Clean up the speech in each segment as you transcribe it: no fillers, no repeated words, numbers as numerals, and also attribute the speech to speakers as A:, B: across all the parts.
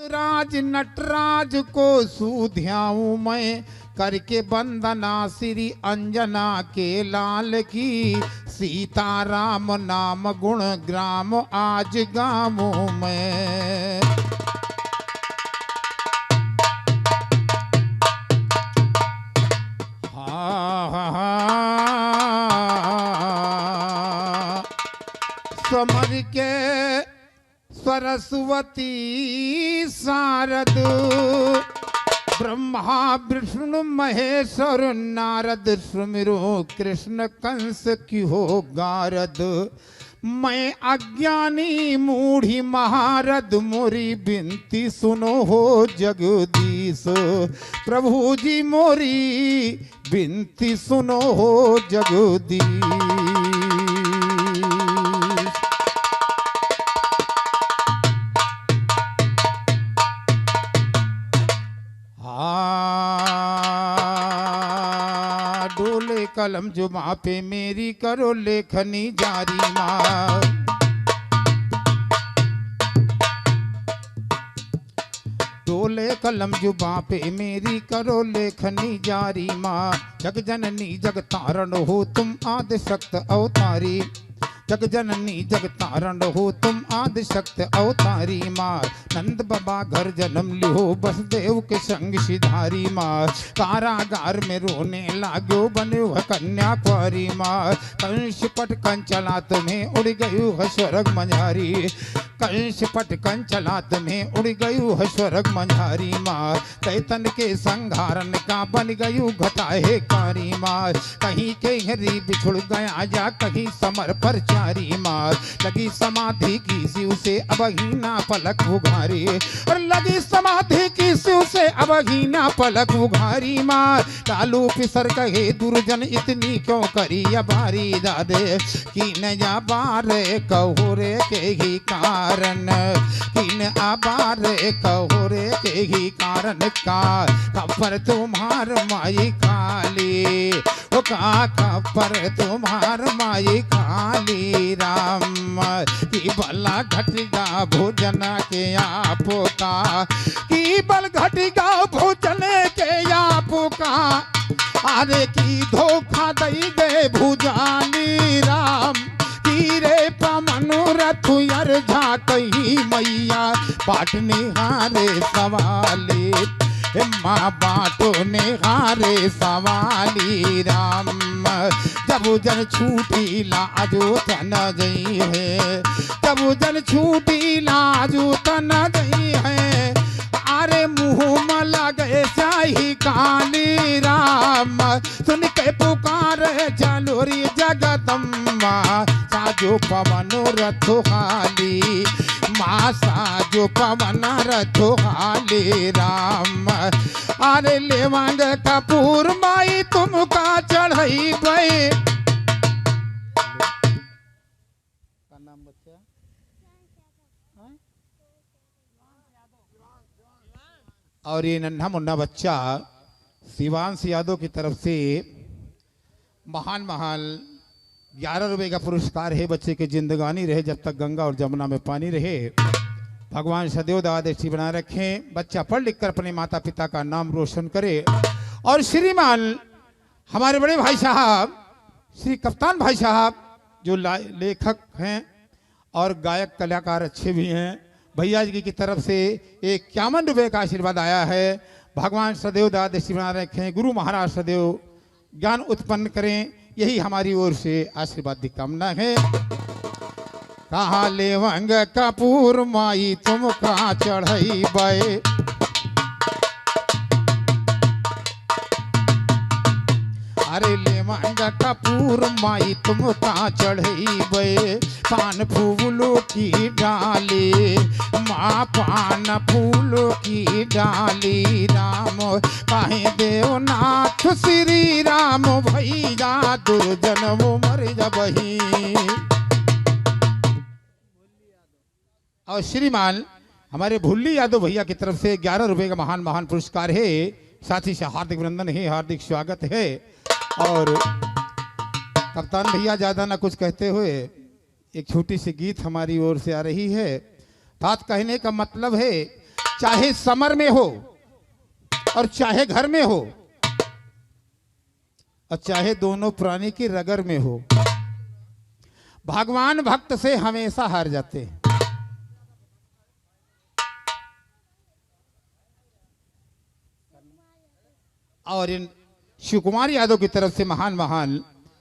A: राज नटराज को सूध्याऊं मैं, करके वंदना श्री अंजना के लाल की। सीताराम नाम गुण ग्राम आज गाऊं मैं। समर के सरस्वती शारद, ब्रह्मा विष्णु महेश्वर नारद, सुमिरो कृष्ण कंस की हो गारद। मैं अज्ञानी मूढ़ी महारद, मोरी बिनती सुनो हो जगदीश। प्रभु जी मोरी बिनती सुनो हो जगदीश। डोले कलम जुबा पे मेरी, करो लेखनी जारी माँ। डोले कलम जुबा पे मेरी, करो लेखनी जारी माँ। जग जननी जग तारण हो तुम आदि शक्त अवतारी। जग जननी जग तारण हो तुम आदि शक्त अवतारी माँ। नंद बाबा घर जन्म लियो, वसुदेव के संग सिधारी माँ। कारागार में रोने लागो, बनो कन्या कुंवारी माँ। कंस पटकन चला तुम्हें, उड़ गयु है स्वर्ग मंझारी। कंस पटकन चला तुम्हें, उड़ गयु है स्वर्ग मंझारी माँ। चैतन के संघारन का बन गयु घटाए कारी माँ। कहीं के हरी बिछुड़ गया जा, कहीं समर पर चारी माँ। लगी समाधि की शिव से अबहीना पलक उघारी, और लगी समाधि की शिव से अबहीना पलक उघारी माँ। कालू पिसर कहे दुर्जन, इतनी क्यों करी अबारी दादे। की न जा बारे कहो रे के ही कारण, की न आबारे कहो रे के ही कारण। का खबर तुम्हार माई काली, ओ का खबर तुम्हार माई काली राम। की भला घटिगा भोजन के आपो का, की बल घटिगा भोजन के आपो का। अरे की धोखा दई गए भुजानी राम। की रे मनोरथ यार झाकही मैया, बाटने हारे सवाली। माँ बाटो ने हारे सवाली राम। जब जन छूटी लाजो तन गई है, जब जन छूटी लाजो तन गई है। अरे मुँह में लगे चाही काली राम। सुन के पुकार चलो रे जगदम्बा। साजो पवन रथो हाली माँ, साजो पवन रथो हाली राम। अरे लेवांग कपूर माई तुमका चढ़ई पे। का नाम बच्चा? और ये नन्हा मुन्ना बच्चा शिवांश यादव की तरफ से महान महान 11 रुपए का पुरस्कार है। बच्चे की जिंदगानी रहे जब तक गंगा और जमुना में पानी रहे। भगवान सदैव दयादृष्टि बनाए रखें। बच्चा पढ़ लिख कर अपने माता पिता का नाम रोशन करे। और श्रीमान हमारे बड़े भाई साहब श्री कप्तान भाई साहब, जो लेखक हैं और गायक कलाकार अच्छे भी हैं, भैया जी की तरफ से 51 रुपये का आशीर्वाद आया है। भगवान सदैव दयादृष्टि बनाए रखें। गुरु महाराज सदैव ज्ञान उत्पन्न करें, यही हमारी ओर से आशीर्वाद की कामना है। कहा लेवंग कपूर माई तुम का चढ़ई बे। अरे लेवंग कपूर माई तुम का चढ़ई बे। पान फूलों की डाली माँ, पान फूलों की डाली राम। काहे देवनाथ श्री राम भैया, दुर्जन वो मर जबही। और श्रीमान हमारे भुल्ली यादव भैया की तरफ से 11 रुपए का महान महान पुरस्कार है। साथ ही से हार्दिक अभिनंदन है, हार्दिक स्वागत है। और कप्तान भैया ज्यादा ना कुछ कहते हुए एक छोटी सी गीत हमारी ओर से आ रही है। बात कहने का मतलब है चाहे समर में हो और चाहे घर में हो और चाहे दोनों प्राणी की रगर में हो, भगवान भक्त से हमेशा हार जाते हैं। और इन शिव कुमार यादव की तरफ से महान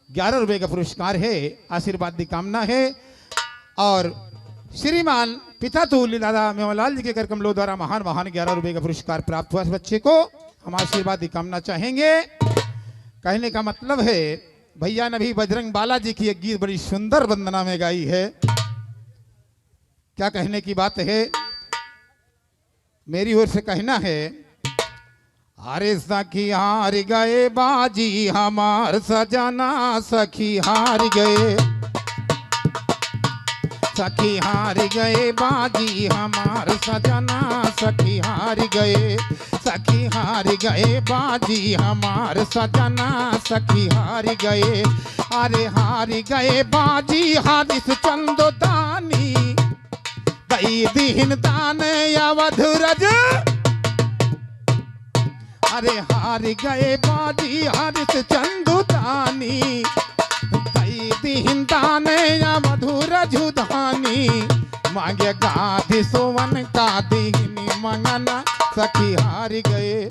A: 11 रुपए का पुरस्कार है, आशीर्वाद की कामना है। और श्रीमान पिता तुल्य दादा मेवालाल जी के कर कमलों द्वारा महान 11 रुपए का पुरस्कार प्राप्त हुआ। इस बच्चे को हम आशीर्वाद की कामना चाहेंगे। कहने का मतलब है भैया ने भी बजरंग बालाजी की एक गीत बड़ी सुंदर वंदना में गाई है। क्या कहने की बात है, मेरी ओर से कहना है, अरे सखी हार गए बाजी हमार सजना, सखी हार गए, सखी हार गए बाजी हमार सजना, सखी हार गए, सखी हार गए बाजी हमार सजना, सखी हार गए। अरे हार गए बाजी हारिस चंदोदानी, दई दीन दान अवधुरज। अरे हार गए बाजी हारिस चंदोदानी, दई दीन दान अवधुर जुदानी। मांगे गाधी सोवन का दीनी मंगना, सखी हार गए,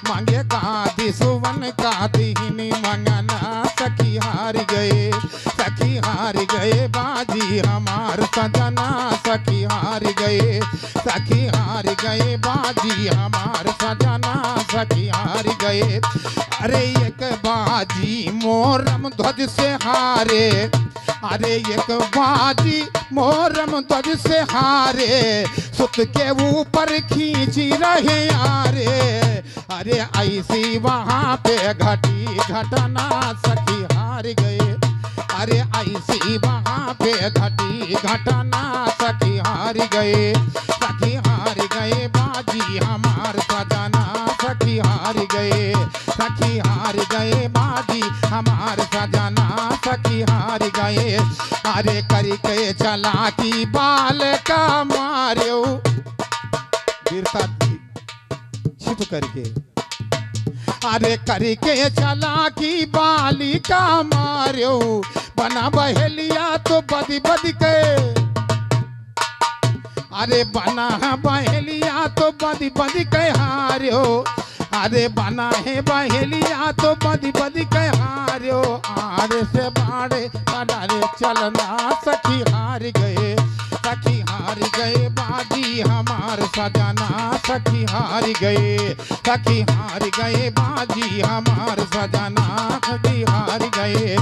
A: मांगे गाधी सुवन का दीनी मंगना, सखी हार गए, सखी हार गए बाजी हमार सजना, सखी हार गए, सखी हार गए बाजी हमार सजना, सखी हार गए। अरे एक बाजी मोरम ध्वज से हारे, अरे एक बाजी मोरम ध्वज से हारे, सुत के ऊपर खींची रहे यारे। अरे ऐसी वहां पे घटी घटना, सखी हार गए, अरे ऐसी वहां पे घटी घटना, सखी हार गए, सखी हार गए बाजी हमार सजना, सखी हार गए, सखी हार गए बाजी हमार सजना, सखी हार गए। अरे करके चला की बाल का मार्यो, वीरता छिप करके, अरे करके चला की बालिका मार्यो, बना बहेलिया तो बदी बदी के, अरे बना बहेलिया तो बदी बदी के हार्यो, अरे बना है बहेलिया तो बदी बदी के हार्यो। आरे से बाड़े पड़ारे चलना, सखी हार गए, सखी हार गए बाजी हमार सजना, सखी हार गए, सखी हार गए बाजी हमार सजना, सखी हार गए।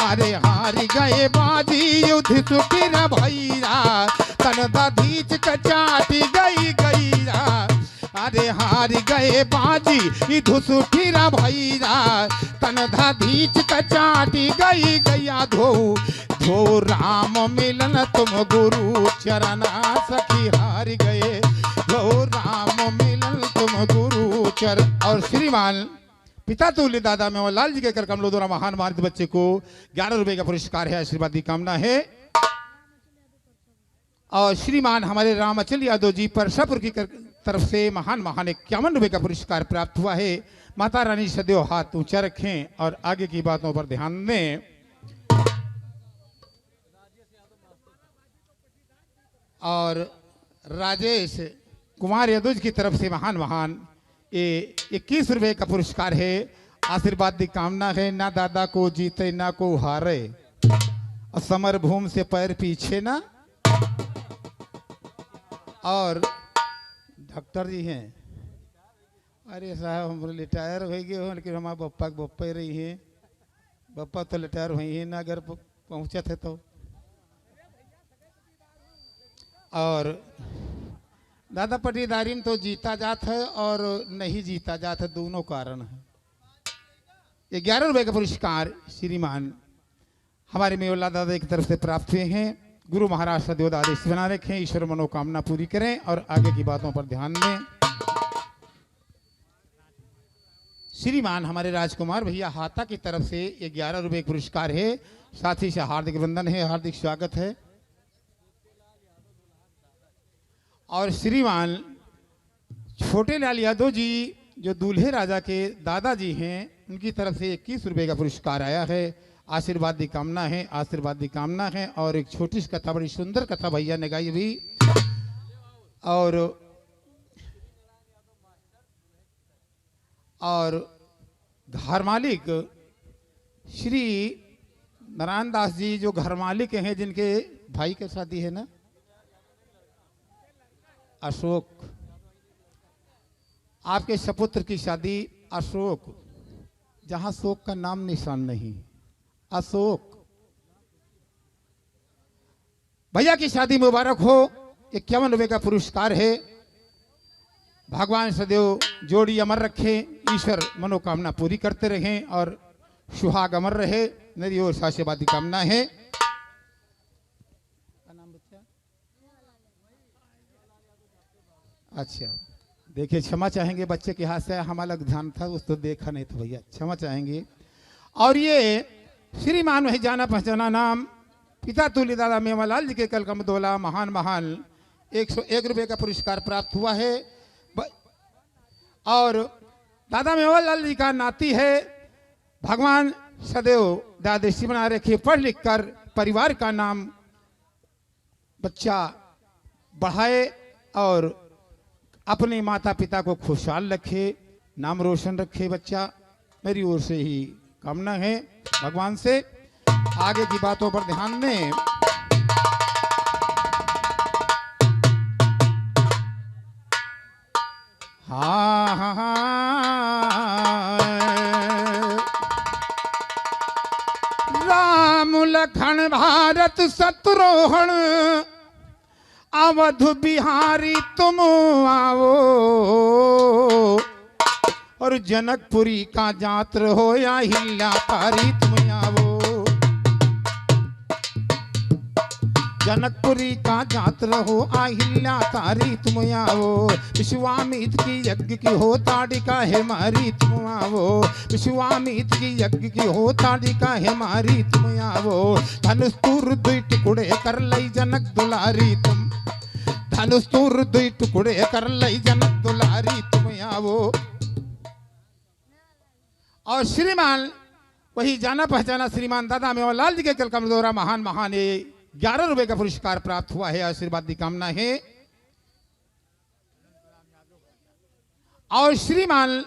A: अरे हार गए बाजी युद्ध सुखीर भैया, तन दधीच कचाटी गई गैया। अरे हार गए बाजी युद्ध सुखीर भैया, तन दधीच कचाटी गई गैया। धो धो राम मिलन तुम गुरु चरना, सखी हार गए, धो राम मिलन तुम गुरु चरण। और श्रीमान पिता तुल्य दादा मेवालाल जी के कर कमलों द्वारा महान मानित बच्चे को 11 रुपए का पुरस्कार है, आशीर्वाद की कामना है। और श्रीमान हमारे रामचल यादव जी परसापुर की तरफ से महान 51 रुपए का पुरस्कार प्राप्त हुआ है। माता रानी सदैव हाथ ऊंचा रखें और आगे की बातों पर ध्यान दें। और राजेश कुमार यादव की तरफ से महान ये 21 रुपए का पुरस्कार है, आशीर्वाद की कामना है। ना दादा को जीते ना को हारे, और समर भूमि से पैर पीछे ना। और डॉक्टर जी हैं, अरे साहब हम रिटायर हो गए हो, लेकिन हमारे बप्पा के बप्पा रही हैं, बप्पा तो रिटायर हुई है ना, अगर पहुँचे थे तो। और दादा पटीदारी में तो जीता जात है और नहीं जीता जात है, दोनों कारण है। ये 11 रुपए का पुरस्कार श्रीमान हमारे मेवला दादा की तरफ से प्राप्त हुए हैं। गुरु महाराज सदैव आदेश बना रखें, ईश्वर मनोकामना पूरी करें और आगे की बातों पर ध्यान दें। श्रीमान हमारे राजकुमार भैया हाथा की तरफ से ये 11 रुपए का पुरस्कार है, साथ ही से हार्दिक वंदन है, हार्दिक स्वागत है। और श्रीमान छोटे लाल यादव जी जो दूल्हे राजा के दादाजी हैं, उनकी तरफ से 21 रुपये का पुरस्कार आया है। आशीर्वाद की कामना है, आशीर्वाद की कामना है। और एक छोटी सी कथा, बड़ी सुंदर कथा भैया ने गाई भी। और घर मालिक श्री नारायण दास जी जो घर मालिक हैं, जिनके भाई की शादी है ना, अशोक, आपके सपुत्र की शादी अशोक, जहां शोक का नाम निशान नहीं, अशोक भैया की शादी मुबारक हो। 51 रुपये का पुरस्कार है। भगवान सदैव जोड़ी अमर रखे, ईश्वर मनोकामना पूरी करते रहें और सुहाग अमर रहे, मेरी ओर से आशीर्वाद की कामना है। अच्छा, देखिए क्षमा चाहेंगे, बच्चे के हाथ से हमारा ध्यान था, उस तो देखा नहीं था भैया, क्षमा चाहेंगे। और ये श्रीमान वही जाना पहचाना नाम पिता तुल्य दादा मेवालाल जी के कलकमदोला महान महान 101 रुपये का पुरस्कार प्राप्त हुआ है। और दादा मेवालाल जी का नाती है, भगवान सदैव दादेशी बना रखे, पढ़ लिख कर परिवार का नाम बच्चा बढ़ाए और अपने माता पिता को खुशहाल रखे, नाम रोशन रखे बच्चा, मेरी ओर से ही कामना है भगवान से। आगे की बातों पर ध्यान दें। हाँ हाँ हाँ, राम लखन भारत शत्रुघ्न अवध बिहारी तुम आओ, और जनकपुरी का जात्र हो या हिल्या तारी तुम आओ, जनकपुरी का जात्र हो अहिल्या तारी तुम आओ, विश्वामित्र की यज्ञ की हो ताड़िका है मारी तुम आओ, विश्वामित्र की यज्ञ की हो ताड़िका है मारी तुम आओ, धनुष तुर दुई टुकड़े कर लई जनक दुलारी तुम, धनुष तुर दुई टुकड़े कर लई जनक दुलारी तुम आओ। और श्रीमान वही जाना पहचाना श्रीमान दादा मेवालाल जी के कलकमदोरा महान महान 11 रुपये का पुरस्कार प्राप्त हुआ है। आशीर्वाद की कामना है। और श्रीमान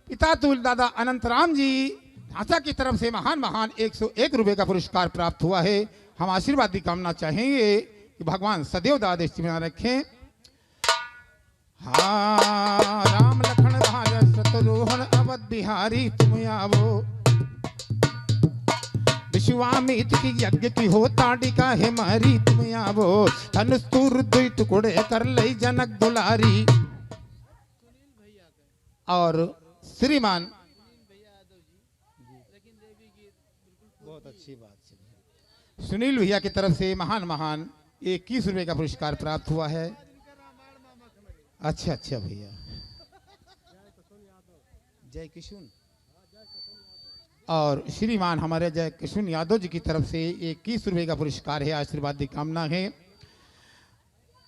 A: पिता तुल्य दादा अनंतराम जी ढांचा की तरफ से महान महान 101 रुपये का पुरस्कार प्राप्त हुआ है। हम आशीर्वाद की कामना चाहेंगे कि भगवान सदैव दादेश में रखें। हाँ, राम लखन भारत शत्रुघ्न अवध बिहारी तुम आवो, विश्वामित्र की यज्ञ की हो ताड़िका है मारी तुम आवो, धनुष तुर दुई टुकड़े कर लई जनक दुलारी। और श्रीमान बहुत अच्छी बात, सुनील भैया की तरफ से महान महान 21 रुपये का पुरस्कार प्राप्त हुआ है। अच्छा अच्छा भैया, जय किशुन। और श्रीमान हमारे जय किशुन यादव जी की तरफ से 21 रुपये का पुरस्कार है। आशीर्वाद की कामना है।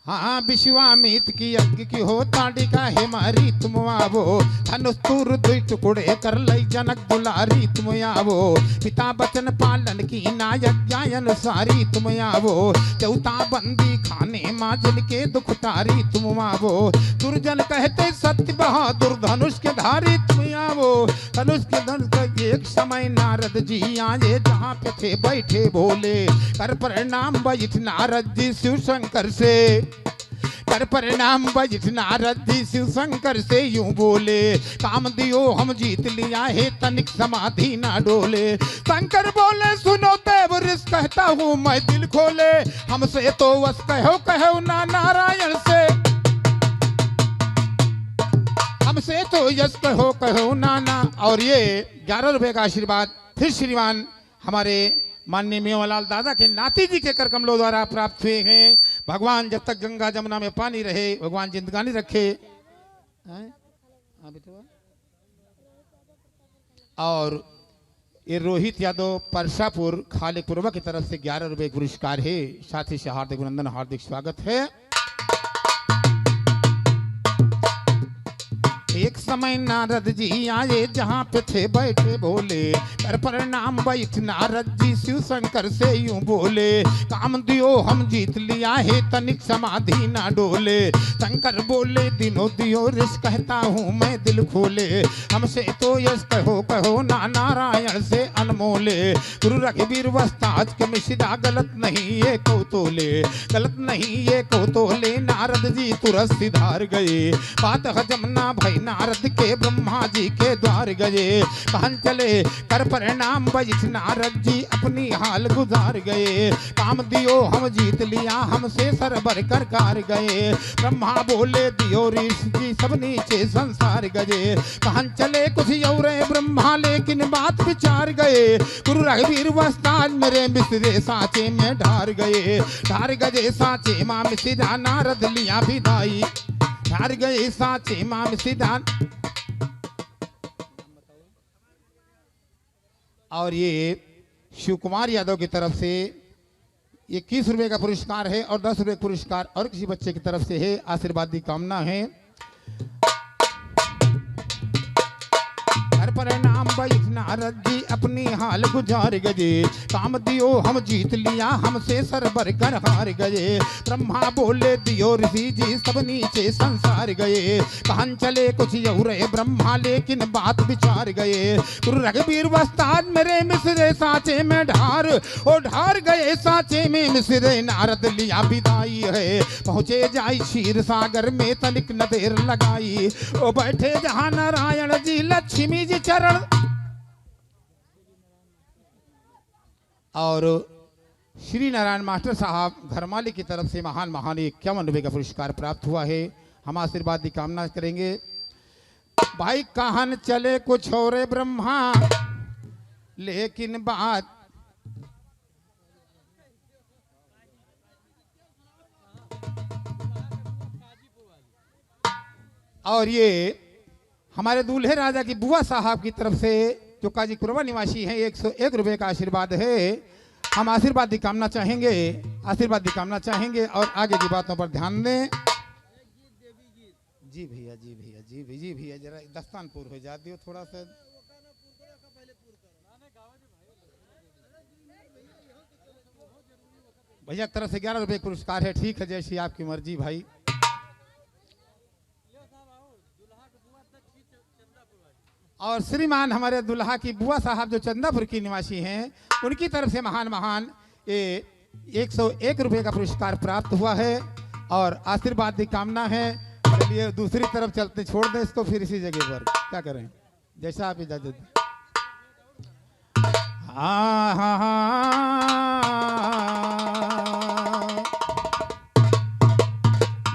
A: हाँ, विश्वामित्र की यज्ञ की हो ताड़िका है मारी तुम आवो, धनुष तुर दुई टुकड़े कर लई जनक दुलारी तुम आवो, पिता बचन पालन की नायक अनुसारी तुम आवो, चौथा बंदी खाने माजन के दुख तारी तुम आवो, दुर्जन कहते सत्य बहादुर धनुष के धारी तुम आवो, धनुष के धनुष का एक समय नारद जी आए जहाँ पे थे बैठे भोले, कर प्रणाम बैठ नारद जी शिव शंकर से, कर प्रणाम बैठ नारद जी शिव शंकर से यूं बोले, काम दियो हम जीत लिया है तनिक समाधि ना डोले, शंकर बोले सुनो देव ऋषि कहता हूँ मैं दिल खोले, हमसे तो वस कहो कहो ना नारायण से, हमसे तो यस कहो कहो नाना। और ये 11 रुपये का आशीर्वाद फिर श्रीमान हमारे माननीय मेवालाल दादा के नाती जी के कर कमलों द्वारा प्राप्त हुए हैं। भगवान जब तक गंगा जमुना में पानी रहे भगवान जिंदगानी रखे। और ये रोहित यादव परसापुर खालिकपुरवा की तरफ से 11 रुपये पुरस्कार है। साथ ही से हार्दिक अभिनंदन, हार्दिक स्वागत है। एक समय नारद जी आए जहाँ पे थे बैठे भोले, कर प्रणाम बैठ नारद जी शिव शंकर से यूं बोले, काम दियो हम जीत लिया है तनिक समाधि ना डोले। शंकर बोले दिनो दियो ऋष कहता हूँ मैं दिल खोले, हमसे तो यश कहो कहो ना नारायण से अनमोले। गुरु रघुवीर वस्ताज के मिश्रा गलत नहीं ये को तोले, गलत नहीं ये को तोले। नारद जी तुरंत सिधार गए, बात हजम ना भई नारद के ब्रह्मा जी के द्वार गए। कहन चले कर परिणाम बैठ नारद जी अपनी हाल गुजार गए, काम दियो हम जीत लिया हमसे सर भर कर कार गए। ब्रह्मा बोले दियो ऋषि जी सब नीचे संसार गए, कहन चले कुछ और ब्रह्मा लेकिन बात विचार गए। गुरु रघुवीर वस्ताद मेरे मिश्रे साचे में ढार गए साचे माँ मिश्रा नारद लिया विदाई, ढार गए साचे माँ मिश्रा। और ये शिव कुमार यादव की तरफ से 21 रुपए का पुरस्कार है और 10 रुपए पुरस्कार और किसी बच्चे की तरफ से है। आशीर्वाद की कामना है। परिणाम बैठ नारद जी अपनी हाल गुजार गए, काम दियो हम जीत लिया हमसे सर भर कर हार गए। ब्रह्मा बोले दियो ऋषि जी सब नीचे संसार गए, कहन चले कुछ और ब्रह्मा लेकिन बात विचार गए। गुरु रघुवीर वस्ताद मेरे मिश्रे साचे में ढार गए साचे में मिश्रे नारद लिया विदाई है। पहुँचे जाई क्षीर सागर में तनिक न देर लगाई, ओ बैठे जहाँ नारायण जी लक्ष्मी जी चरण। और श्री नारायण मास्टर साहब घरमाली की तरफ से महान 51 रुपए का पुरस्कार प्राप्त हुआ है। हम आशीर्वाद की कामना करेंगे। भाई कहन चले कुछ और ब्रह्मा लेकिन बात और ये हमारे दूल्हे राजा की बुआ साहब की तरफ से जो काजीपुरवा निवासी हैं 101 रुपए का आशीर्वाद है। हम आशीर्वाद की कामना चाहेंगे और आगे की बातों पर ध्यान दें। जी भैया जरा दस्तानपुर हो जाती हो थोड़ा सा। भैया तरफ से 11 रुपए पुरस्कार है। ठीक है जैसी आपकी मर्जी भाई। और श्रीमान हमारे दुल्हा की बुआ साहब जो चंदापुर की निवासी हैं उनकी तरफ से महान ये 101 रुपए का पुरस्कार प्राप्त हुआ है और आशीर्वाद की कामना है। चलिए दूसरी तरफ चलते, छोड़ दें इसको फिर इसी जगह पर क्या करें जैसा आप इजाजत।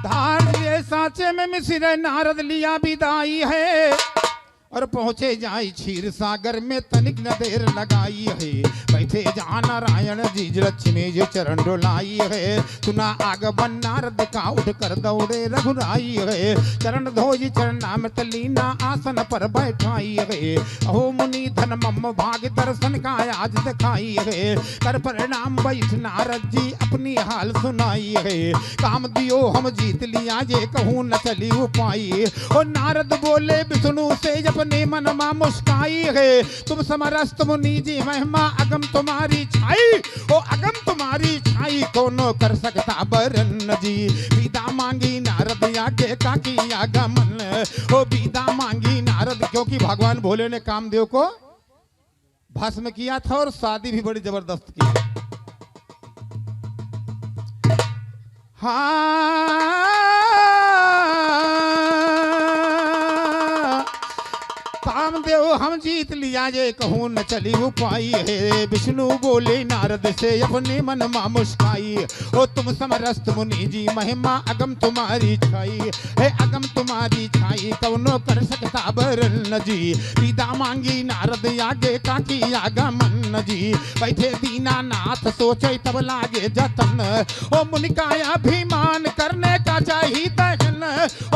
A: धार साचे में मिश्र नारद लिया विदाई है और पहुँचे जाई क्षीर सागर में तनिक न देर लगाई है। बैठे जहाँ नारायण जी लक्ष्मी जी चरण डोलाई है, सुना आगमन नारद का उठ कर दौड़े रघुराई है। चरण धोई चरणा में तलीना आसन पर बैठाई है, अहो मुनि धन मम भाग दर्शन का आज दिखाई है। कर परिणाम बैठ नारद जी अपनी हाल सुनाई है, काम दियो हम जीत लिया ये कहूँ न चली उपाई। और नारद बोले विष्णु से अपने मन मा मुस्काई है, तुम समरस्त मुनि जी महिमा अगम तुम्हारी छाई। ओ अगम तुम्हारी छाई कोनो कर सकता बरन जी। विदा मांगी नारद आगे का किया गमन, ओ विदा मांगी नारद क्योंकि भगवान भोले ने कामदेव को भस्म किया था और शादी भी बड़ी जबरदस्त की। कामदेव हम जीत लिया ये कहूँ न चली उपाई है। विष्णु बोले नारद से अपने मन मा मुस्काई, ओ तुम समरस्त मुनि जी महिमा अगम तुम्हारी छाई है। अगम तुम्हारी छाई कौनो कर सकता बरन जी। विदा मांगी नारद आगे का किया गमन जी। बैठे दीनानाथ सोचे तब लागे जतन, ओ मुनि का अभिमान करने का चाहिए दहन।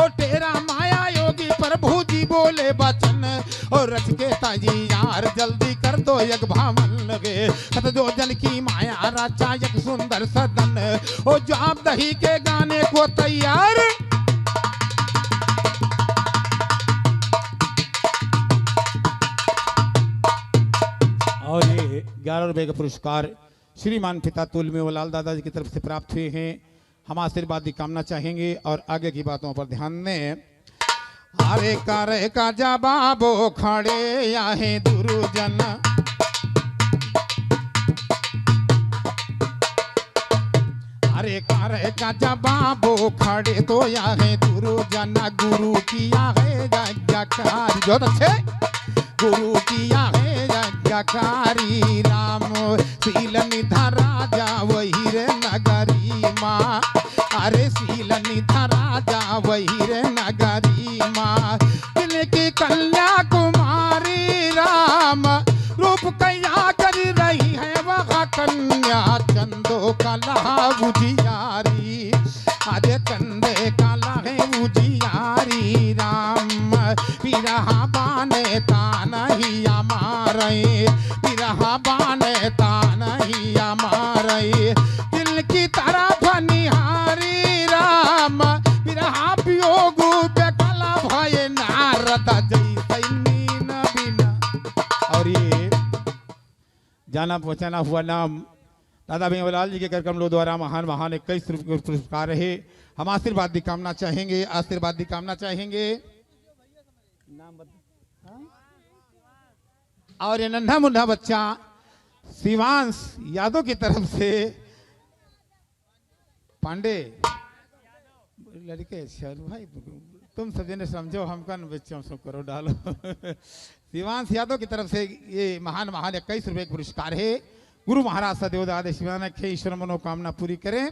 A: ओ तेरा माया योगी प्रभु जी बोले बचन, और रच के ताजी यार जल्दी कर दो यज्ञ भावन लगे। खत जो जन की माया राजा यज्ञ सुंदर सदन, ओ जाप दही के गाने को तैयार। 11 रुपए का पुरस्कार श्रीमान पिता तुलमेव लाल दादाजी की तरफ से प्राप्त हुए हैं। हम आशीर्वाद की कामना चाहेंगे और आगे की बातों पर ध्यान दें। अरे करे का जवाबो खड़े आहे दुरुजन, अरे करे का जवाबो खड़े तो आहे दुरुजन, गुरु किया है जगकारी, जो अच्छे गुरु किया है जगकारी, राम शील निधा राजा वही रे नगरी माँ, अरे शील निधा राजा वही रे नगरी माँ, जिनकी कन्या कुमारी राम रूप कैया कर रही है वह कन्या, चंदो कला उजियारी, अरे चंदे कला है उजियारी, राम पिरहा बाने तान ही हमारे, पिरहा बाने तान ही हमारे, दिल की तरफ निहारी राम, पिरहा पियोगु बेकला भय नारद जैसे नीन बिना। और ये जाना पहचाना हुआ नाम दादा भीमलाल जी के कार्यक्रम द्वारा महान महान 21 रुपये पुरस्कार रहे। हम आशीर्वाद की कामना चाहेंगे, आशीर्वाद की कामना चाहेंगे। नाम बता। और ये नन्हा मुन्ना बच्चा शिवांश यादव की तरफ से पांडे लड़के भाई तुम सब जने समझो, हमका बच्चों सब करो डालो। शिवांश यादव की तरफ से ये महान महान 21 रुपये पुरस्कार है। गुरु महाराज सदैव दादे शिवानक है, ईश्वर मनोकामना पूरी करें।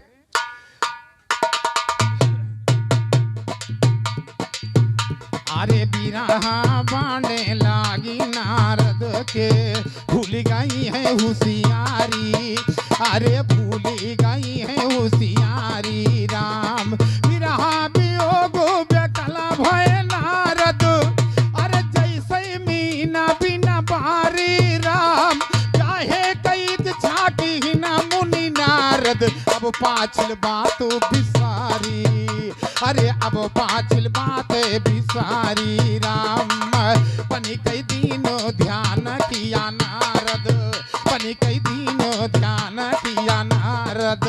A: अरे बिरहा बांधे लागी नारद के, भूल गई है होशियारी, अरे भूल गई है होशियारी, राम बिरहा वियोगो बेकला भय नारद, अरे जैसे मीना बिना बारी राम, चाहे कैद छाटी ना मुनि नारद, अब पाछल बात बिसारी, अरे अब पाछल बात बिसारी, राम पनी कई दीनो ध्यान किया नारद, पनी कई दीनो ध्यान किया नारद,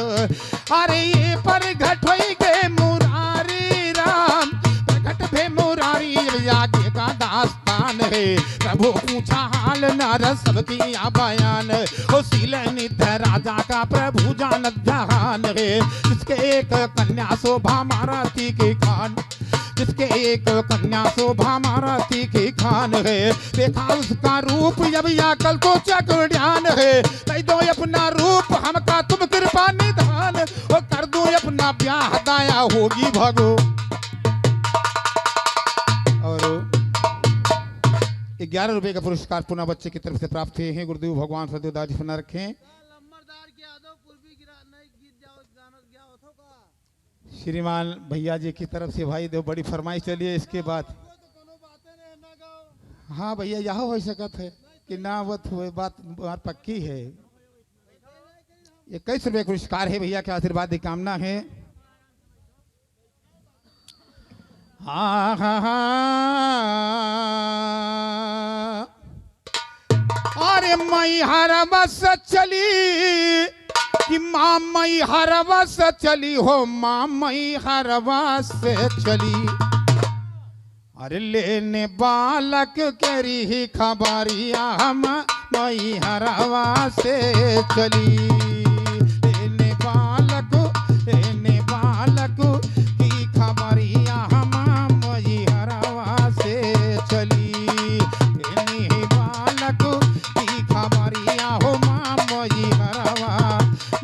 A: अरे ये पर घट गए मुरारी राम, प्रगट भे मुरारी आगे का दास्तान है, प्रभु पूछा हाल नारद सबकी बयान, ओ शील निधि राजा का प्रभु जान ध्यान है, जिसके एक कन्या शोभा मारती की खान, जिसके एक कन्या शोभा मारती की खान है, देखा उसका रूप जब या कल को चक्र ध्यान है, दे दो अपना रूप हमका तुम कृपा निधान, ओ कर दो अपना ब्याह दाया होगी भगो। और 11 रुपए का पुरस्कार पुनः बच्चे की तरफ से प्राप्त हुए हैं। गुरुदेव भगवान सदैव दादी सुना रखें। श्रीमान भैया जी की तरफ से भाई दो बड़ी फरमाइश चली है। इसके बाद हाँ भैया यह हो सकत है कि ना वत हुए बात पक्की है। 21 रुपए पुरस्कार है भैया के आशीर्वाद की कामना है। हाँ हाँ हाँ अरे मई हर बस चली कि माँ मई हर बस चली हो, माँ मई हर बस चली, अरे लेने बालक करी ही खबरिया हम मई हरवा से चली, लेने बालक की खबरिया हम मई हरवा से चली, लेने बालक की खबरिया हो माँ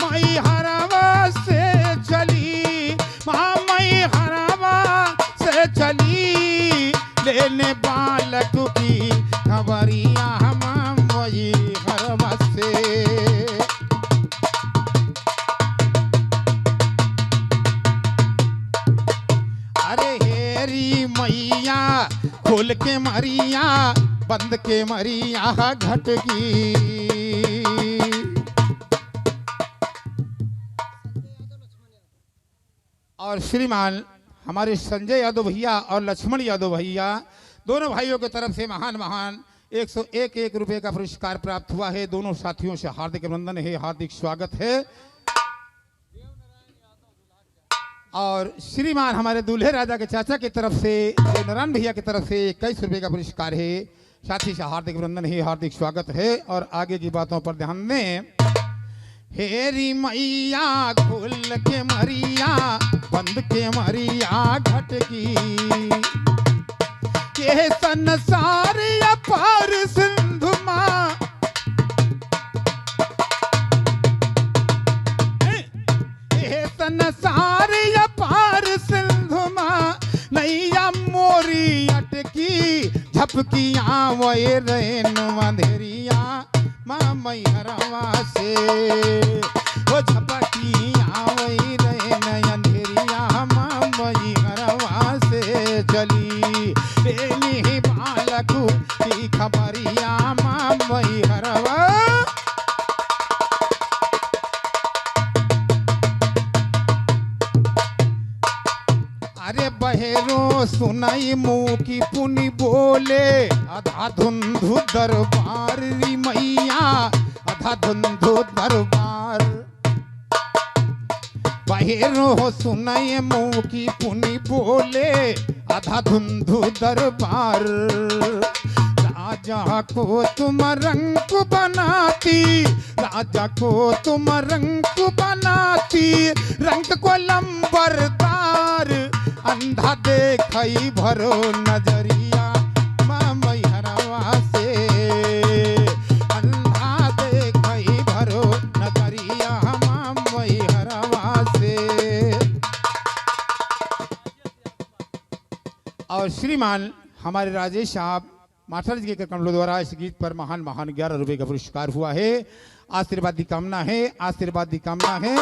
A: मई हरवा से चली, माँ मई हरवा से चली, लेने बालक की खबरिया हम वही हरवा से। अरे हेरी मैया खोल के मरिया बंद के मरिया घट की, और श्रीमान हमारे संजय यादव भैया और लक्ष्मण यादव भैया दोनों भाइयों की तरफ से महान महान 101 रुपए का पुरस्कार प्राप्त हुआ है। दोनों साथियों से हार्दिक अभिनंदन है, हार्दिक स्वागत है। और श्रीमान हमारे दूल्हे राजा के चाचा की तरफ से नारायण भैया की तरफ से 21 रुपए का पुरस्कार है। साथी से हार्दिक अभिनंदन है, हार्दिक स्वागत है। और आगे की बातों पर ध्यान दें। हेरी मैया खोल के मरिया, बंद के मरिया घटकी, के संसार अपार सिंधु माँ, संसार अपार सिंधु माँ, नैया मोरी अटकी, झपकियाँ वही रेन अंधेरिया माँ मैहरवा से, वो झपकियाँ वही रेन अंधेरिया माँ मैहरवा से चली, एनी बालक की खबरिया माँ मैहरवा। अरे बहेरो सुनाई मुँह की पुनि बोले, आधा धुंधु दरबार री मैया, आधा धुंधु दरबार। बहेरो सुनाई मुँह की पुनि बोले, आधा धुंधु दरबार। राजा को तुम रंग बनाती, राजा को तुम रंग बनाती, रंग को लंबरदार, अंधा देखई भरो नजरिया माँ मैहरवा से, अंधा देखई भरो नजरिया माँ मैहरवा से। और श्रीमान हमारे राजेश साहब मास्टर जी के कमलों द्वारा इस गीत पर महान 11 रुपए का पुरस्कार हुआ है। आशीर्वाद की कामना है, आशीर्वाद की कामना है।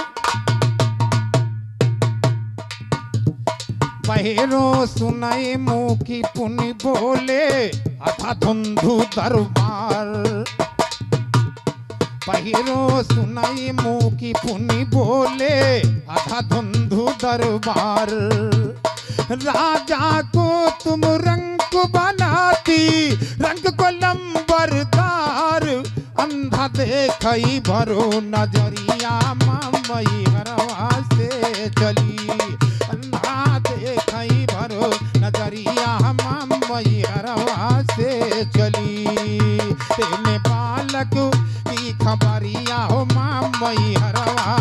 A: बहेरो सुनाई मुँह की पुनि बोले, आधा धुंधु दरबार। बहेरो सुनाई मुँह की पुनि बोले, आधा धुंधु दरबार। राजा को तुम रंग बनाती, रंग को लंबरदार, अंधा देखई भरो नजरिया माँ मैहरवा से चली, अंधा देखई भरो नजरिया माँ मैहरवा से चली, तेने बालक की खबरिया हो माँ मैहरवा।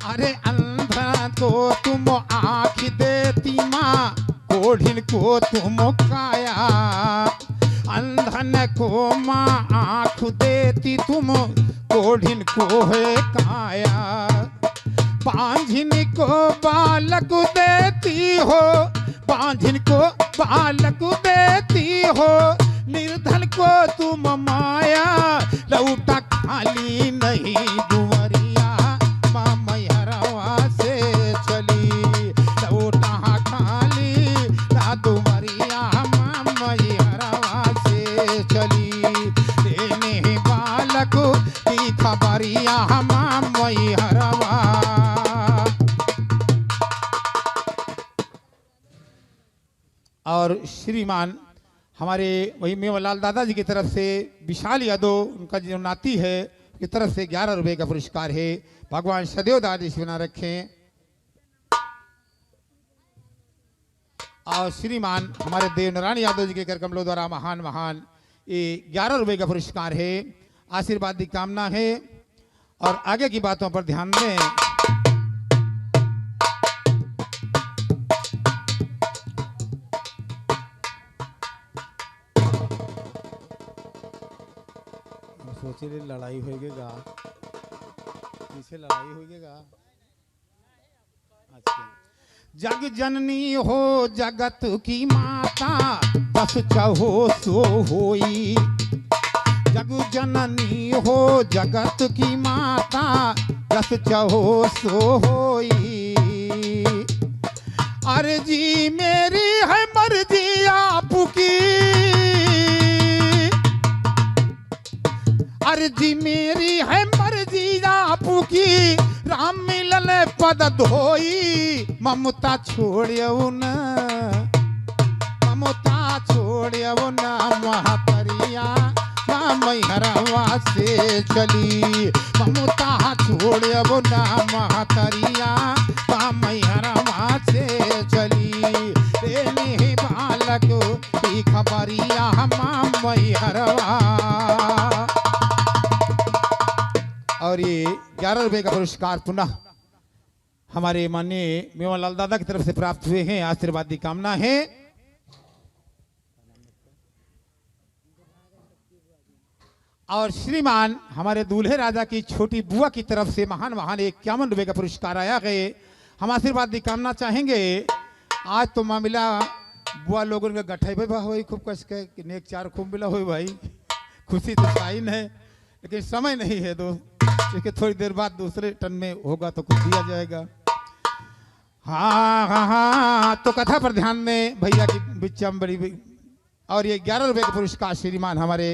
A: अरे अंधा को तुम आँख देती माँ, कोढ़िन को तुम काया, अंधन को माँ आँख देती तुम, कोढ़िन को है काया। बांझिन को बालक देती हो, बांझिन को बालक देती हो, निर्धन को तुम माया, लौटा खाली नहीं दुवरिया माँ मैहरवा से चली, लौटा खाली ना दुवरिया माँ मैहरवा से चली, देने बालक की खबरिया माँ मैहरवा। और श्रीमान हमारे वही मेवालाल दादाजी की तरफ से विशाल यादव उनका जो नाती है की तरफ से 11 रुपए का पुरस्कार है। भगवान सदैव दादेश बना रखें। और श्रीमान हमारे देवनारायण यादव जी के कर कमलों द्वारा महान ये 11 रुपए का पुरस्कार है। आशीर्वाद की कामना है। और आगे की बातों पर ध्यान दें। सोचे लड़ाई होएगा, पीछे लड़ाई होएगा। जग जननी हो जगत की माता, बस चाहो सो होई। जग जननी हो जगत की माता, बस चाहो सो होई। अर्जी मेरी है मर्जी आपकी, अर्जी मेरी है मर्जी आपकी। राम पद धोई ममता छोड़ियो न, ममता छोड़ियो न महतरिया मैहरवा से चली, ममता छोड़ियो न महतरिया मैहरवा से चली, रे बालक की खबरिया मैहरवा। और ये 11 रुपए का पुरस्कार पुनः हमारे माननीय मेवालाल दादा की तरफ से प्राप्त हुए हैं। आशीर्वाद की कामना है। और श्रीमान हमारे दूल्हे राजा की छोटी बुआ की तरफ से महान 51 रुपए का पुरस्कार आया है। हम आशीर्वाद की कामना चाहेंगे। आज तो मामला बुआ लोगों का गठाई भाई हो खूब कस के नेक चार खूब मिला हो भाई, खुशी तो साइन है लेकिन समय नहीं है दोस्त, इसके थोड़ी देर बाद दूसरे टन में होगा तो कुछ दिया जाएगा। हाँ हाँ हाँ, तो कथा पर ध्यान दें भैया की बिच्चम बड़ी। और ये 11 रुपए का पुरस्कार श्रीमान हमारे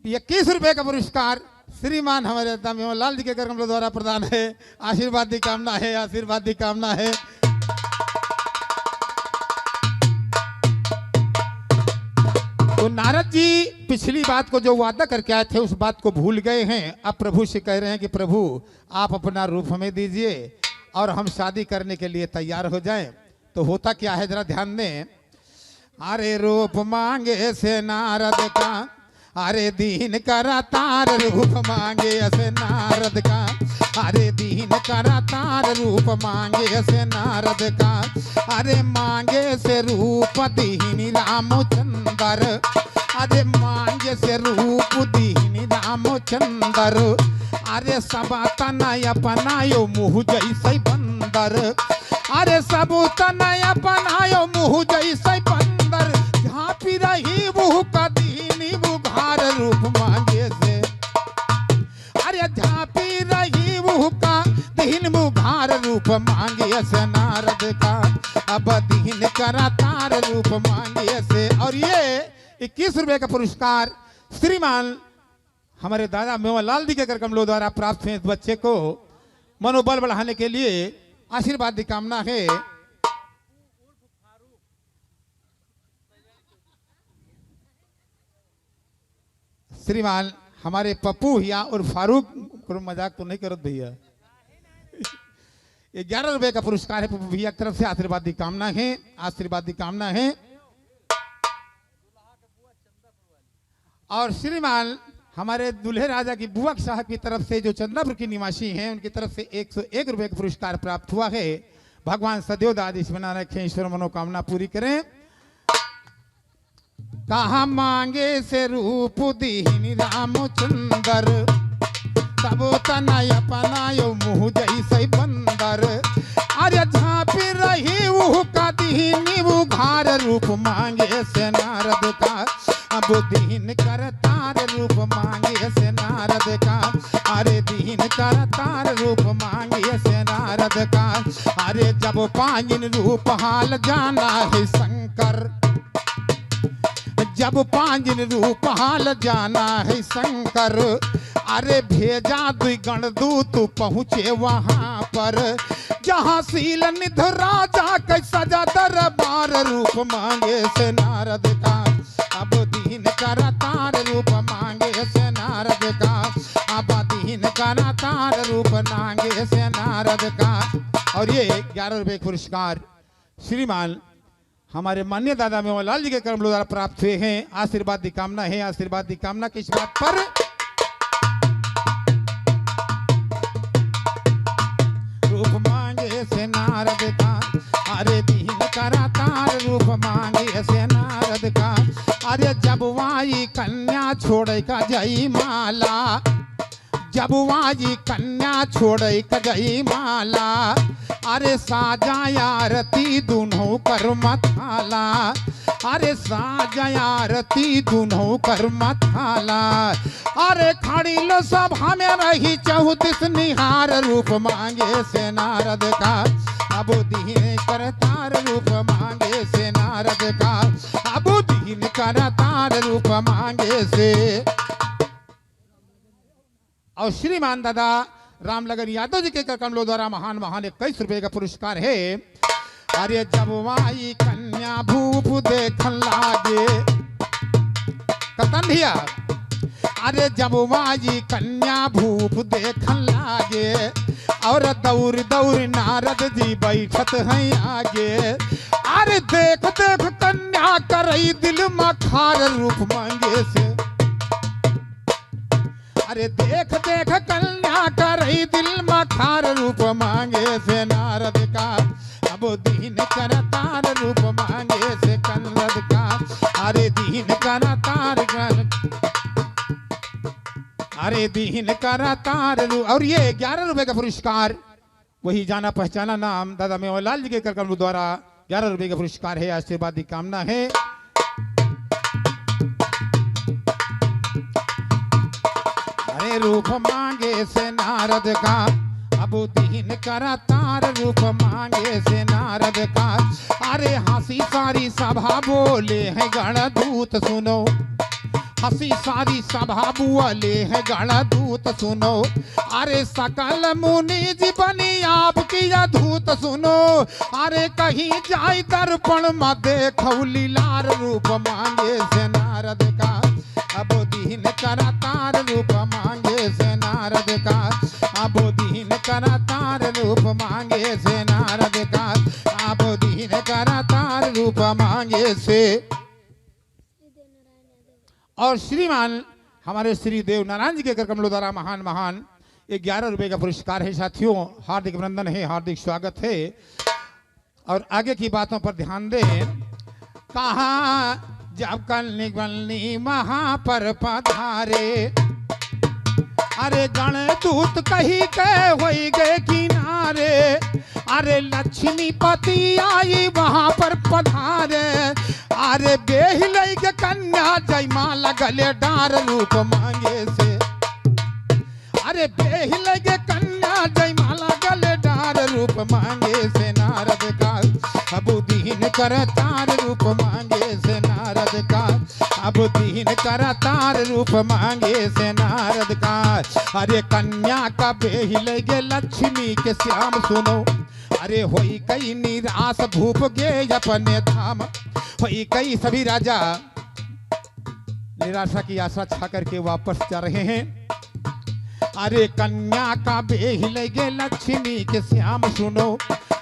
A: 21 रुपए का पुरस्कार श्रीमान हमारे मेवालाल जी के कर्मलों द्वारा प्रदान है। आशीर्वाद की कामना है, आशीर्वाद की कामना है। तो नारद जी पिछली बात को जो वादा करके आए थे उस बात को भूल गए हैं। अब प्रभु से कह रहे हैं कि प्रभु आप अपना रूप हमें दीजिए और हम शादी करने के लिए तैयार हो जाएं। तो होता क्या है जरा ध्यान दें। अरे रूप मांगे से नारद का, अरे दीन करा तार रूप मांगे से नारद का, अरे दीन करा तार रूप मांगे से नारद का, अरे मांगे से रूप दीन रामचंद्र, अरे मांगे से रूप दीन रामचंद्र, अरे सब तनय अपनायो मुँह जैसे बंदर, अरे सब तनय अपनायो मुँह जैसे बंदर, झांपी रही मुँह का दीनी बुघार रूप मांगे से, अरे झांपी रही मुँह का दीन बुघार रूप मांगे से नारद का, अब दीन करा तार रूप मांगे से। और ये 21 रुपए का पुरस्कार श्रीमान हमारे दादा मेवालाल जी के कर कमलों द्वारा प्राप्त हुए। इस बच्चे को मनोबल बढ़ाने के लिए आशीर्वाद की कामना है। श्रीमान हमारे पप्पू भैया और फारूक, मजाक तो नहीं करो भैया, 11 रुपए का पुरस्कार है पप्पू भैया की तरफ से। आशीर्वाद की कामना है, आशीर्वाद की कामना है। और श्रीमान हमारे दूल्हे राजा की बुआ साहब की तरफ से जो चंद्रापुर की निवासी हैं उनकी तरफ से 101 रुपए का पुरस्कार प्राप्त हुआ है। भगवान सदैव दादी बना रखें, ईश्वर मनोकामना पूरी करें। कहा मांगे से रूप दीन रामचंद्र, सब तनय अपनायो मुँह जैसे बंदर, अरे झांपी रही मुँह का दीनी बुघार रूप मांगे से नारद का, अब दीन कर तार रूप मांगे से नारद का, अरे दीन कर तार रूप मांगे से नारद का, अरे जब पांजिन रूप हाल जाना है शंकर, जब पांजिन रूप हाल जाना है शंकर, अरे भेजा द्विगण दूत पहुँचे वहाँ पर, जहाँ शील निध राजा का सजा दरबार रूप मांगे से नारद का, अब दीन करा तार रूप मांगे से नारद का, अब दीन करा तार रूप मांगे से नारद का। और ये 11 रुपए पुरस्कार श्रीमान हमारे माननीय दादा मेवालाल जी के कर्मलों द्वारा प्राप्त हुए हैं। आशीर्वाद की कामना है, आशीर्वाद की कामना किस बात पर। रूप मांगे से नारद का, अरे दीन करा तार रूप मांगे से नारद का, अरे जब वाई कन्या छोड़े का जई माला, जब वाई कन्या छोड़े का जई माला, अरे साजा आरती दुनों कर मथाला, अरे साजा आरती दुनों कर मथाला, अरे खड़ी लो सब हमें रही 34 निहार रूप मांगे से नारद का, अब दीन कर तार रूप मांगे से नारद का, अब दीन कर तार रूप मांगे से। और श्रीमान दादा रामलगन यादव जी के कमलों द्वारा महान महान 21 रुपए का पुरस्कार है। अरे जब वाई कन्या भूप देखन लागे कतन भैया, अरे जब वाई कन्या भूप देखन लागे और दौड़ दौड़ नारद जी बैठत हैं आगे। अरे देख देख कन्या करई दिल मखार रूप मांगे से, अरे देख देख कन्या करई दिल मखार रूप मांगे से नारद का, अब दीन करतार रूप मांगे से कन्नद का। अरे दीन करतार अरे दीन करतार रूप। और ये 11 रुपए का पुरस्कार वही जाना पहचाना नाम दादा मेवालाल जी के करकमलों द्वारा 11 रुपए का पुरस्कार है। आशीर्वाद की कामना है। अरे रूप मांगे से नारद का, अब दीन करतार रूप मांगे से नारद का। अरे हंसी सारी सभा बोले हैं गणदूत सुनो, हंसी सारी सभा बोले हैं गणदूत सुनो। अरे सकल मुनि जी बनी आपकी अधूत सुनो। अरे कहीं जाय दर्पण में देखो लीलार रूप मांगे से नारद का, अब दीन करतार रूप मांगे से नारद का। अब दीन करतार रूप मांगे से नारद का, अब दीन करतार रूप मांगे से। और श्रीमान हमारे श्री देव नारायण जी के करकमलों द्वारा महान महान 11 रुपए का पुरस्कार है। साथियों हार्दिक अभिनंदन है, हार्दिक स्वागत है। और आगे की बातों पर ध्यान दें। कहा जब कलनी बलनी महा पर पधारे, अरे गणदूत कही के होई गए किनारे। अरे लक्ष्मी पति आई वहां पर पधारे। अरे बेहिलई के कन्या जयमाला गले डार रूप मांगे से। अरे बेहिलई के कन्या जयमाला गले डार रूप मांगे से नारद का, अब दीन करतार रूप मांगे से नारद का, अब दीन करतार रूप मांगे से नारद का। अरे कन्या का बेहिलई के लक्ष्मी के श्याम सुनो। अरे होई कई निराश भूप गे अपने धाम, होई कई सभी राजा निराशा की आशा छा करके वापस जा रहे हैं। अरे कन्या का बेहिलई गे लक्ष्मी के श्याम सुनो।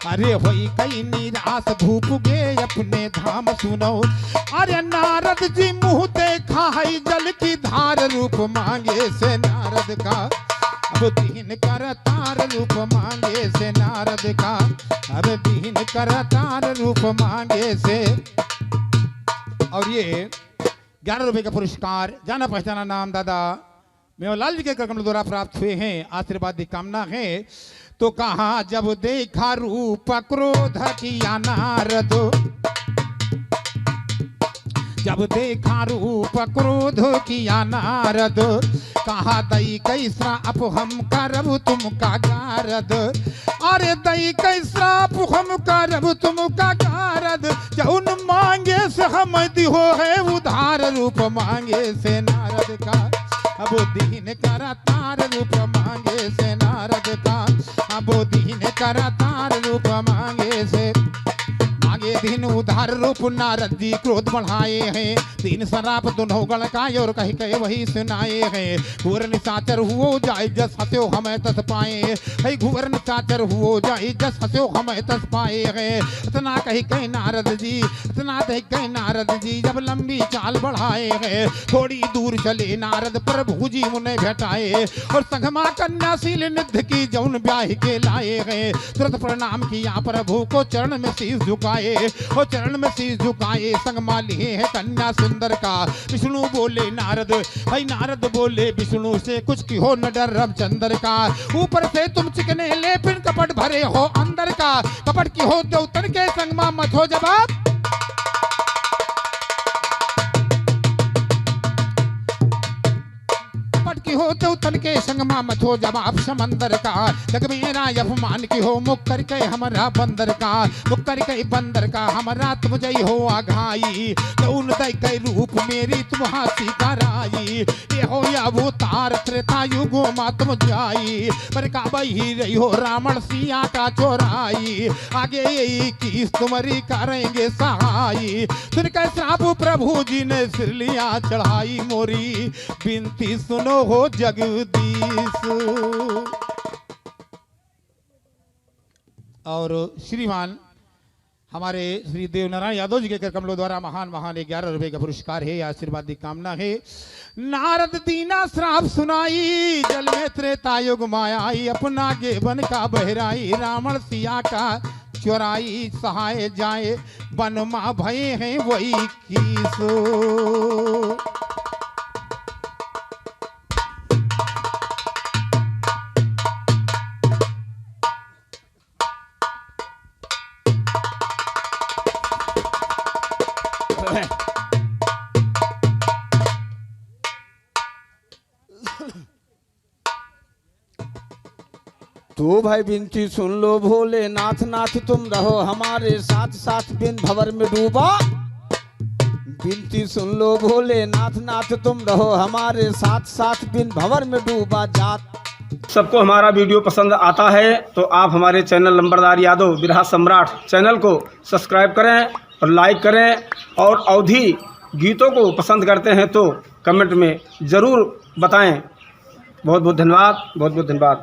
A: अरे होई कई निराश भूप गे अपने धाम सुनो। अरे नारद जी मुंह देखा है जल की धार रूप मांगे से नारद का, अब दीन करतार रूप मांगे से नारद का, अब दीन करतार रूप मांगे से। और ये 11 रुपए का पुरस्कार जाना पहचाना नाम दादा मेवालाल जी के करकमलों द्वारा प्राप्त हुए हैं। आशीर्वाद की कामना है। तो कहा जब देखा रूप क्रोध किया नारद, जब देखा रूप क्रोध किया नारद। कहा दई कैसा अप हम करब तुम का गारद। अरे दई कैसा अप हम करब तुम का गारद। जौन मांगे से हम दिहो है उधार रूप मांगे से नारद का, अब दीन करतार रूप मांगे से नारद का, अब दीन करतार रूप मांगे से। मांगे दीन उधार रूप नारद जी क्रोध बढ़ाए हैं। तीन शराब दोनों गणकाय और कही कहे वही सुनाए हैं। घूर निशाचर हुओ जाए जस हस्यो हमें तस पाए है। घूर निशाचर हुओ जाए जस हस्यो हमें तस पाए हैं। इतना कही कहे नारद जी, इतना कही कहे नारद जी जब लंबी चाल बढ़ाए हैं। थोड़ी दूर चले नारद प्रभु जी उन्हें भेटाए और संगमा कन्याशील निध की जौन ब्याह के लाए हैं। तुरंत प्रणाम किया प्रभु को चरण में शीश झुकाए और चरण में शीश झुकाए। संगमा लिए है कन्या सुंदर का। विष्णु बोले नारद, भाई नारद बोले विष्णु से कुछ की हो न डर रविचंद्र का। ऊपर से तुम चिकने ले फिर कपट भरे हो अंदर का। कपट की हो देवतन के संगमा मत हो जवाब। कपट की की हो तो तन के संग मा मथो जवाब समंदर का, जग मेरा अपमान की हो मुख करके हमारा बंदर का, मुख करके बंदर का हमारा तुम जई हो आघाई, कौन दई के रूप मेरी तुम हाथी कराई, ये हो या वो तार त्रेता युगो मा तुम जाई, पर का बही रही हो रावण सिया का चोराई, आगे यही किस तुम्हारी करेंगे सहाई, सुन के श्राप प्रभु जी ने सिर लिया चढ़ाई, मोरी बिनती सुनो हो जगदीश। और श्रीमान हमारे श्री देवनारायण यादव जी के कर कमलों द्वारा महान 11 रुपए का पुरस्कार है, आशीर्वाद की कामना है। नारद दीना श्राप सुनाई, जल में त्रेता युग मायाई, अपना के बन का बहराई, रावण सिया का चोराई, सहाय जाए बन मा भय हैं वही कीसो।
B: तो भाई विनती सुन लो भोले नाथ नाथ तुम रहो हमारे साथ साथ बिन भंवर में डूबा, विनती सुन लो भोले नाथ नाथ तुम रहो हमारे साथ साथ बिन भंवर में डूबा जात।
C: सबको हमारा वीडियो पसंद आता है तो आप हमारे चैनल नंबरदार यादव बिरहा सम्राट चैनल को सब्सक्राइब करें और लाइक करें, और अवधी गीतों को पसंद करते हैं तो कमेंट में ज़रूर बताएं। बहुत बहुत धन्यवाद, बहुत बहुत धन्यवाद।